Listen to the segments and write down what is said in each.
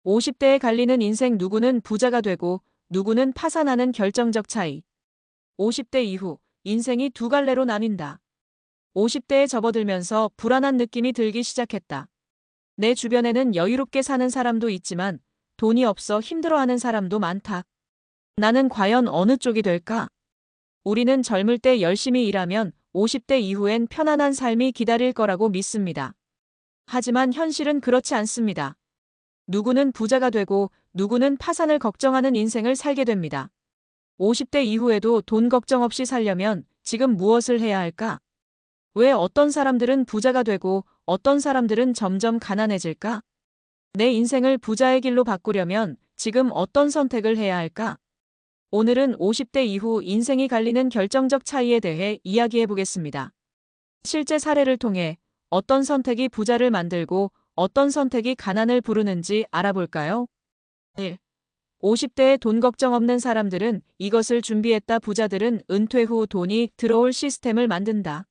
50대에 갈리는 인생 누구는 부자가 되고 누구는 파산하는 결정적 차이. 50대 이후 인생이 두 갈래로 나뉜다. 50대에 접어들면서 불안한 느낌이 들기 시작했다. 내 주변에는 여유롭게 사는 사람도 있지만 돈이 없어 힘들어하는 사람도 많다. 나는 과연 어느 쪽이 될까? 우리는 젊을 때 열심히 일하면 50대 이후엔 편안한 삶이 기다릴 거라고 믿습니다. 하지만 현실은 그렇지 않습니다. 누구는 부자가 되고 누구는 파산을 걱정하는 인생을 살게 됩니다. 50대 이후에도 돈 걱정 없이 살려면 지금 무엇을 해야 할까? 왜 어떤 사람들은 부자가 되고 어떤 사람들은 점점 가난해질까? 내 인생을 부자의 길로 바꾸려면 지금 어떤 선택을 해야 할까? 오늘은 50대 이후 인생이 갈리는 결정적 차이에 대해 이야기해 보겠습니다. 실제 사례를 통해 어떤 선택이 부자를 만들고 어떤 선택이 가난을 부르는지 알아볼까요? 1. 50대에 돈 걱정 없는 사람들은 이것을 준비했다. 부자들은 은퇴 후 돈이 들어올 시스템을 만든다.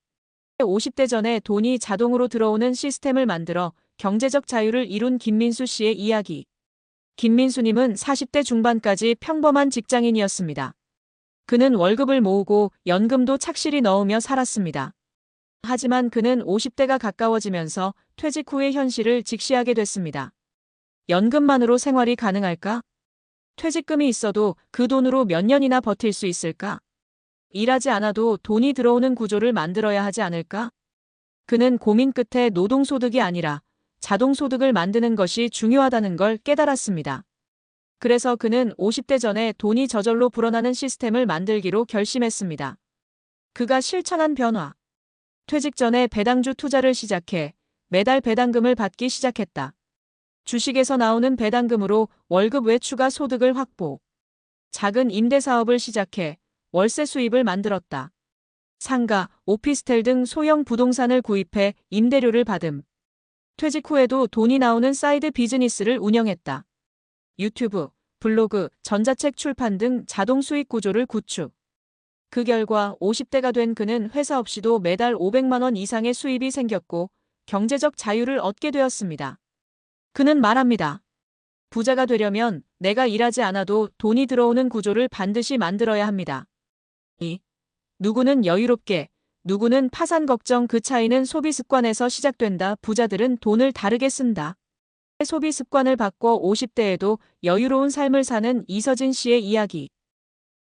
50대 전에 돈이 자동으로 들어오는 시스템을 만들어 경제적 자유를 이룬 김민수 씨의 이야기. 김민수님은 40대 중반까지 평범한 직장인이었습니다. 그는 월급을 모으고 연금도 착실히 넣으며 살았습니다. 하지만 그는 50대가 가까워지면서 퇴직 후의 현실을 직시하게 됐습니다. 연금만으로 생활이 가능할까? 퇴직금이 있어도 그 돈으로 몇 년이나 버틸 수 있을까? 일하지 않아도 돈이 들어오는 구조를 만들어야 하지 않을까? 그는 고민 끝에 노동소득이 아니라 자동소득을 만드는 것이 중요하다는 걸 깨달았습니다. 그래서 그는 50대 전에 돈이 저절로 불어나는 시스템을 만들기로 결심했습니다. 그가 실천한 변화. 퇴직 전에 배당주 투자를 시작해 매달 배당금을 받기 시작했다. 주식에서 나오는 배당금으로 월급 외 추가 소득을 확보. 작은 임대사업을 시작해 월세 수입을 만들었다. 상가, 오피스텔 등 소형 부동산을 구입해 임대료를 받음. 퇴직 후에도 돈이 나오는 사이드 비즈니스를 운영했다. 유튜브, 블로그, 전자책 출판 등 자동 수익 구조를 구축. 그 결과 50대가 된 그는 회사 없이도 매달 500만 원 이상의 수입이 생겼고 경제적 자유를 얻게 되었습니다. 그는 말합니다. 부자가 되려면 내가 일하지 않아도 돈이 들어오는 구조를 반드시 만들어야 합니다. 2. 누구는 여유롭게, 누구는 파산 걱정. 그 차이는 소비 습관에서 시작된다. 부자들은 돈을 다르게 쓴다. 소비 습관을 바꿔 50대에도 여유로운 삶을 사는 이서진 씨의 이야기.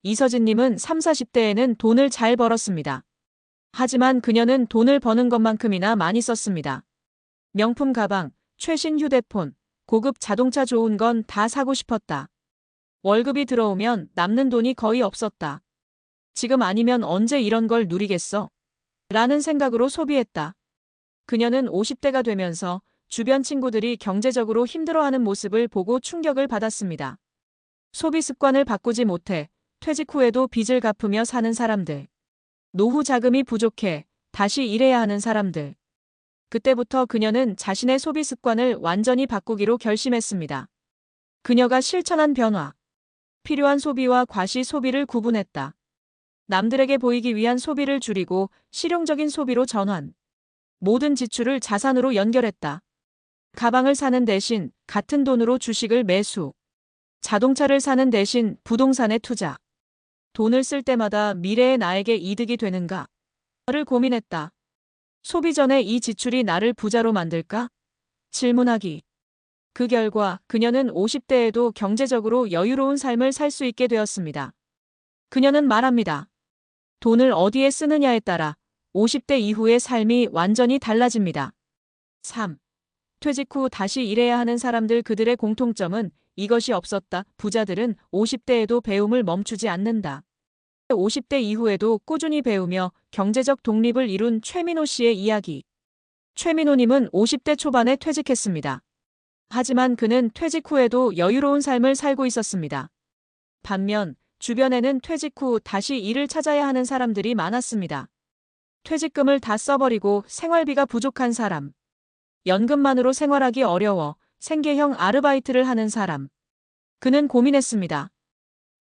이서진님은 30, 40대에는 돈을 잘 벌었습니다. 하지만 그녀는 돈을 버는 것만큼이나 많이 썼습니다. 명품 가방, 최신 휴대폰, 고급 자동차 좋은 건 다 사고 싶었다. 월급이 들어오면 남는 돈이 거의 없었다. 지금 아니면 언제 이런 걸 누리겠어? 라는 생각으로 소비했다. 그녀는 50대가 되면서 주변 친구들이 경제적으로 힘들어하는 모습을 보고 충격을 받았습니다. 소비 습관을 바꾸지 못해 퇴직 후에도 빚을 갚으며 사는 사람들. 노후 자금이 부족해 다시 일해야 하는 사람들. 그때부터 그녀는 자신의 소비 습관을 완전히 바꾸기로 결심했습니다. 그녀가 실천한 변화. 필요한 소비와 과시 소비를 구분했다. 남들에게 보이기 위한 소비를 줄이고 실용적인 소비로 전환. 모든 지출을 자산으로 연결했다. 가방을 사는 대신 같은 돈으로 주식을 매수. 자동차를 사는 대신 부동산에 투자. 돈을 쓸 때마다 미래의 나에게 이득이 되는가? 를 고민했다. 소비 전에 이 지출이 나를 부자로 만들까? 질문하기. 그 결과 그녀는 50대에도 경제적으로 여유로운 삶을 살 수 있게 되었습니다. 그녀는 말합니다. 돈을 어디에 쓰느냐에 따라 50대 이후의 삶이 완전히 달라집니다. 3. 퇴직 후 다시 일해야 하는 사람들. 그들의 공통점은 이것이 없었다. 부자들은 50대에도 배움을 멈추지 않는다. 50대 이후에도 꾸준히 배우며 경제적 독립을 이룬 최민호 씨의 이야기. 최민호님은 50대 초반에 퇴직했습니다. 하지만 그는 퇴직 후에도 여유로운 삶을 살고 있었습니다. 반면 주변에는 퇴직 후 다시 일을 찾아야 하는 사람들이 많았습니다. 퇴직금을 다 써버리고 생활비가 부족한 사람. 연금만으로 생활하기 어려워 생계형 아르바이트를 하는 사람. 그는 고민했습니다.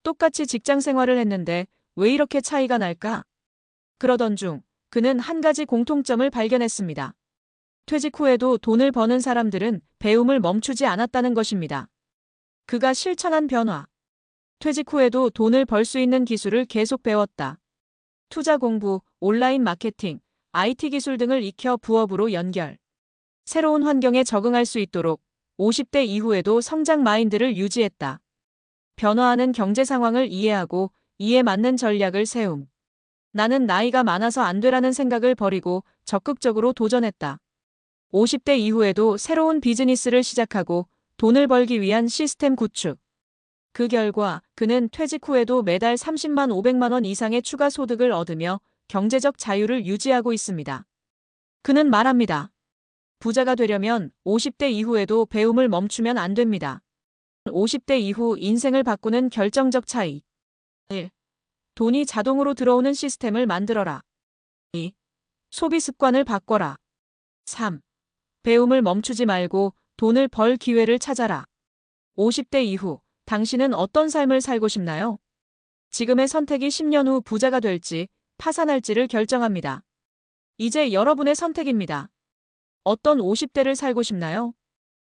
똑같이 직장 생활을 했는데 왜 이렇게 차이가 날까? 그러던 중 그는 한 가지 공통점을 발견했습니다. 퇴직 후에도 돈을 버는 사람들은 배움을 멈추지 않았다는 것입니다. 그가 실천한 변화. 퇴직 후에도 돈을 벌 수 있는 기술을 계속 배웠다. 투자 공부, 온라인 마케팅, IT 기술 등을 익혀 부업으로 연결. 새로운 환경에 적응할 수 있도록 50대 이후에도 성장 마인드를 유지했다. 변화하는 경제 상황을 이해하고 이에 맞는 전략을 세움. 나는 나이가 많아서 안 되라는 생각을 버리고 적극적으로 도전했다. 50대 이후에도 새로운 비즈니스를 시작하고 돈을 벌기 위한 시스템 구축. 그 결과 그는 퇴직 후에도 매달 30만 500만 원 이상의 추가 소득을 얻으며 경제적 자유를 유지하고 있습니다. 그는 말합니다. 부자가 되려면 50대 이후에도 배움을 멈추면 안 됩니다. 50대 이후 인생을 바꾸는 결정적 차이. 1. 돈이 자동으로 들어오는 시스템을 만들어라. 2. 소비 습관을 바꿔라. 3. 배움을 멈추지 말고 돈을 벌 기회를 찾아라. 50대 이후 당신은 어떤 삶을 살고 싶나요? 지금의 선택이 10년 후 부자가 될지 파산할지를 결정합니다. 이제 여러분의 선택입니다. 어떤 50대를 살고 싶나요?